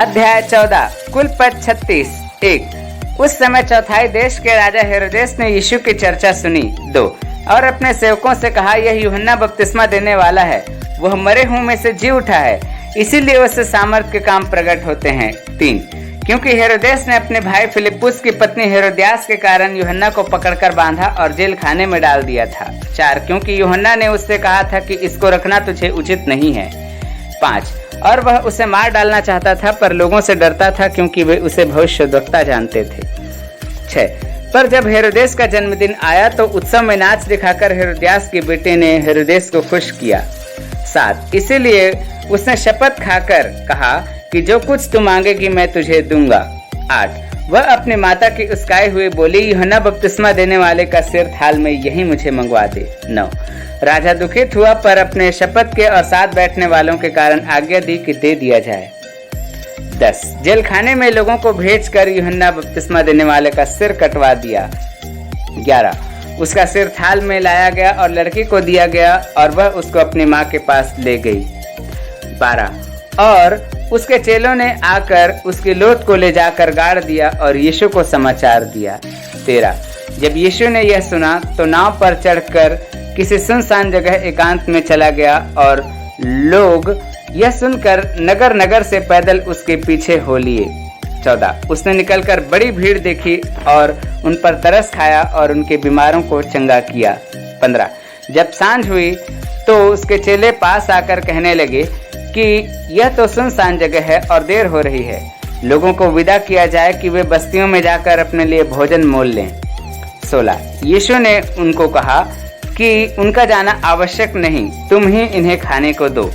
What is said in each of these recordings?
अध्याय 14 कुल पद 36 1। उस समय चौथाई देश के राजा हेरोदेस ने यीशु की चर्चा सुनी। 2। और अपने सेवकों से कहा, यह यूहन्ना बपतिस्मा देने वाला है, वह मरे हुओं में से जी उठा है, इसीलिए उससे सामर्थ के काम प्रकट होते हैं। 3। क्योंकि हेरोदेस ने अपने भाई फिलिप्पुस की पत्नी हेरोदियास के कारण यूहन्ना को पकड़कर बांधा और जेल खाने में डाल दिया था। 4। क्योंकि यूहन्ना ने उससे कहा था कि इसको रखना तुझे उचित नहीं है। 5। और वह उसे मार डालना चाहता था, पर लोगों से डरता था क्योंकि वे उसे भविष्यद्वक्ता जानते थे। 6। पर जब हेरोदेस का जन्मदिन आया तो उत्सव में नाच दिखाकर हेरोदियास के बेटे ने हेरोदेस को खुश किया। 7। इसीलिए उसने शपथ खाकर कहा कि जो कुछ तू मांगेगी मैं तुझे दूंगा। 8। वह अपनी माता की उस्काई हुई बोली, यूहन्ना बपतिस्मा देने वाले का सिर थाल में यही मुझे मंगवा दे। 9। राजा दुखित हुआ, पर अपने शपथ के और साथ बैठने वालों के कारण आज्ञा दी कि दे दिया जाए। 10। जेल खाने में लोगों को भेजकर यूहन्ना बपतिस्मा देने वाले का सिर कटवा दिया। 11। उसका सिर थाल में लाया गया और लड़की को दिया गया और वह उसको अपनी माँ के पास ले गई। 12। और उसके चेलों ने आकर उसकी लोथ को ले जाकर गाड़ दिया और यीशु को समाचार दिया। 13। जब यीशु ने यह सुना तो नाव पर चढ़कर किसी सुनसान जगह एकांत में चला गया और लोग यह सुनकर नगर नगर से पैदल उसके पीछे हो लिए। 14। उसने निकलकर बड़ी भीड़ देखी और उन पर तरस खाया और उनके बीमारों को चंगा किया। 15। जब सांझ हुई तो उसके चेले पास आकर कहने लगे कि यह तो सुनसान जगह है और देर हो रही है, लोगों को विदा किया जाए कि वे बस्तियों में जाकर अपने लिए भोजन मोल लें। 16। यीशु ने उनको कहा कि उनका जाना आवश्यक नहीं, तुम ही इन्हें खाने को दो।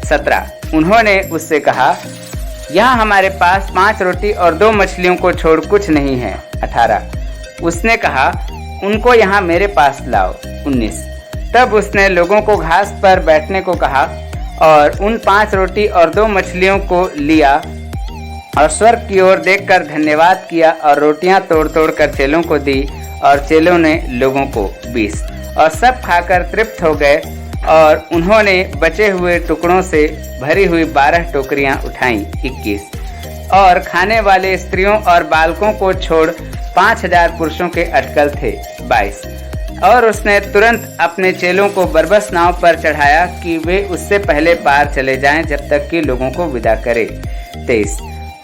17। उन्होंने उससे कहा, यहाँ हमारे पास 5 रोटी और 2 मछलियों को छोड़ कुछ नहीं है। 18। उसने कहा, उनको यहाँ मेरे पास लाओ। 19। तब उसने लोगों को घास पर बैठने को कहा और उन 5 रोटी और 2 मछलियों को लिया और स्वर्ग की ओर देखकर धन्यवाद किया और रोटियां तोड़ तोड़ कर चेलों को दी और चेलों ने लोगों को 20। और सब खाकर तृप्त हो गए और उन्होंने बचे हुए टुकड़ों से भरी हुई 12 टोकरियां उठाईं। 21। और खाने वाले स्त्रियों और बालकों को छोड़ 5000 पुरुषों के अटकल थे। 22। और उसने तुरंत अपने चेलों को बरबस नाव पर चढ़ाया कि वे उससे पहले पार चले जाएं जब तक कि लोगों को विदा करे। 23।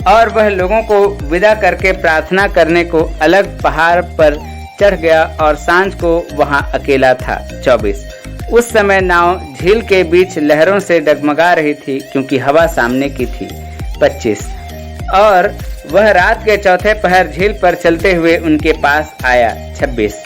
और वह लोगों को विदा करके प्रार्थना करने को अलग पहाड़ पर चढ़ गया और सांझ को वहां अकेला था। 24। उस समय नाव झील के बीच लहरों से डगमगा रही थी क्योंकि हवा सामने की थी। 25। और वह रात के चौथे पहर झील पर चलते हुए उनके पास आया। 26।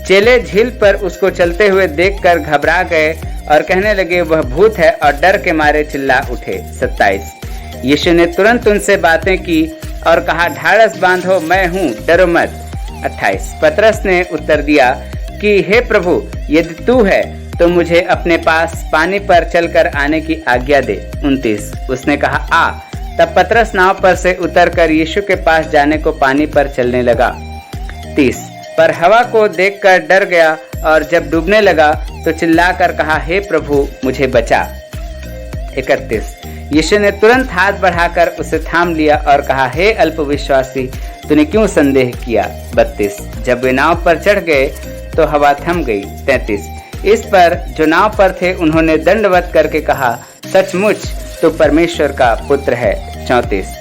चेले झील पर उसको चलते हुए देखकर घबरा गए और कहने लगे, वह भूत है, और डर के मारे चिल्ला उठे। 27। यीशु ने तुरंत उनसे बातें की और कहा, ढाढ़स बांधो, मैं हूँ, डरो मत। 28। पतरस ने उत्तर दिया कि हे प्रभु, यदि तू है तो मुझे अपने पास पानी पर चलकर आने की आज्ञा दे। 29। उसने कहा, आ। तब पतरस नाव पर से उतरकर यीशु के पास जाने को पानी पर चलने लगा। 30। पर हवा को देखकर डर गया और जब डूबने लगा तो चिल्लाकर कहा, हे प्रभु, मुझे बचा। 31। यीशु ने तुरंत हाथ बढ़ाकर उसे थाम लिया और कहा, हे अल्पविश्वासी, तूने क्यों संदेह किया। 32। जब वे नाव पर चढ़ गए तो हवा थम गई। 33। इस पर जो नाव पर थे उन्होंने दंडवत करके कहा, सचमुच तो परमेश्वर का पुत्र है। 34।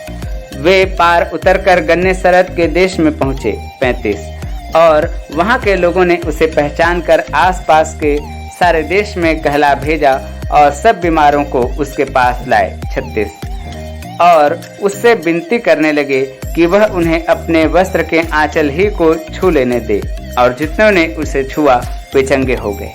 वे पार उतरकर गन्नेसरत के देश में पहुंचे। 35। और वहां के लोगों ने उसे पहचान कर आसपास के सारे देश में कहला भेजा और सब बीमारों को उसके पास लाए। 36। और उससे विनती करने लगे कि वह उन्हें अपने वस्त्र के आंचल ही को छू लेने दे, और जितनों ने उसे छुआ वे चंगे हो गए।